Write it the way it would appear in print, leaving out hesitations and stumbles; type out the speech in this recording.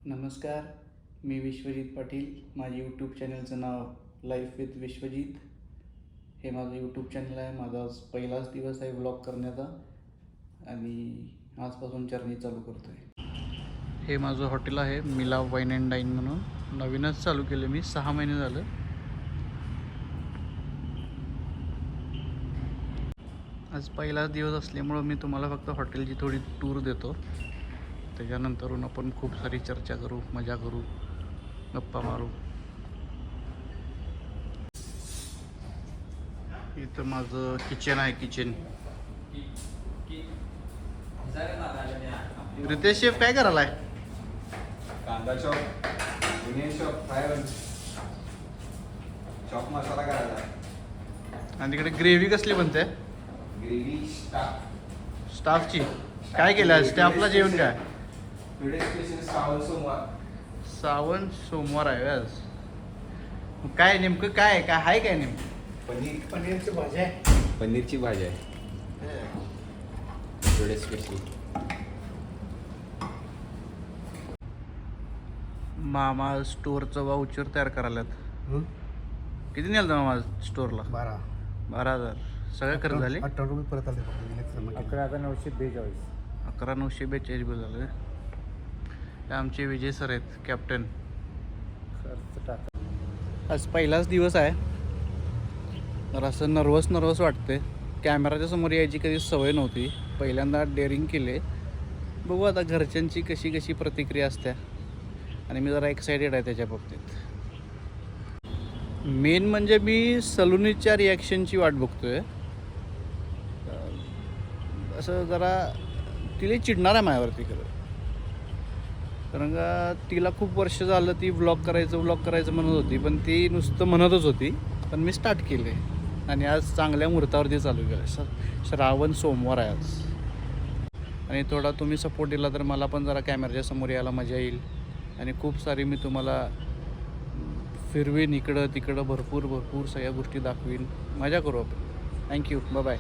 नमस्कार, मी विश्वजित पाटील. माझे यूट्यूब चॅनलचं नाव लाईफ विथ विश्वजित हे माझं यूट्यूब चॅनल आहे. माझा आज पहिलाच दिवस आहे व्लॉग करण्याचा आणि आजपासून जर्नी चालू करतो आहे. हे माझं हॉटेल आहे मिलाव वाईन अँड डाईन म्हणून. नवीनच चालू केलं मी, 6 महिने झालं. आज पहिलाच दिवस असल्यामुळं मी तुम्हाला फक्त हॉटेलची थोडी टूर देतो. त्याच्यानंतरून आपण खूप सारी चर्चा करू, मजा करू, गप्पा मारू. इथं माझं किचन आहे. रितेश शेफ काय करायला आहे? कांदा chop, onion chop, fry chop मसाला करायला. आणि तिकडे ग्रेव्ही कसली बनते? ग्रेव्ही स्टाफची काय केलं आहे? स्टाफला जेवण काय? टुडे स्पेशल श्रावण सोमवार. श्रावण सोमवार आहे आज. मग काय नेमकं काय आहे? काय आहे काय नेमकं? पनीरची भाजी आहे. पनीरची भाजी आहे टुडे स्पेशल. मामा स्टोअरचं वाउचर तयार करायलात. किती नेलं मामा स्टोअरला? 12,000. सगळं खर्च झाले? 18 रुपये परत आले फक्त. 11,942. 11,942 बिल झालं. हे आमचे विजय सर आहेत, कॅप्टन. खर्च टाका. आज पहिलाच दिवस आहे, तर असं नर्वस वाटते. कॅमेराच्या समोर यायची कधी सवय नव्हती, पहिल्यांदा डेअरिंग केले. बघू आता घरच्यांची कशी प्रतिक्रिया असते. आणि मी जरा एक्सायटेड आहे त्याच्या बाबतीत. मेन म्हणजे मी सलुनीच्या रिॲक्शनची वाट बघतोय. असं जरा तिला चिडणार आहे माझ्यावरती खरं, कारण का तिला खूप वर्ष झालं ती व्लॉग करायचं म्हणत होती, पण ती नुसतं म्हणतच होती. पण मी स्टार्ट केले आणि आज चांगल्या मुहूर्तावरती चालू केलं. श्रावण सोमवार आहे आज. आणि थोडा तुम्ही सपोर्ट दिला तर मला पण जरा कॅमेऱ्याच्या समोर यायला मजा येईल. आणि खूप सारी मी तुम्हाला फिरवीन, इकडं तिकडं भरपूर सगळ्या गोष्टी दाखवीन. मजा करू आपण. थँक्यू. बाय.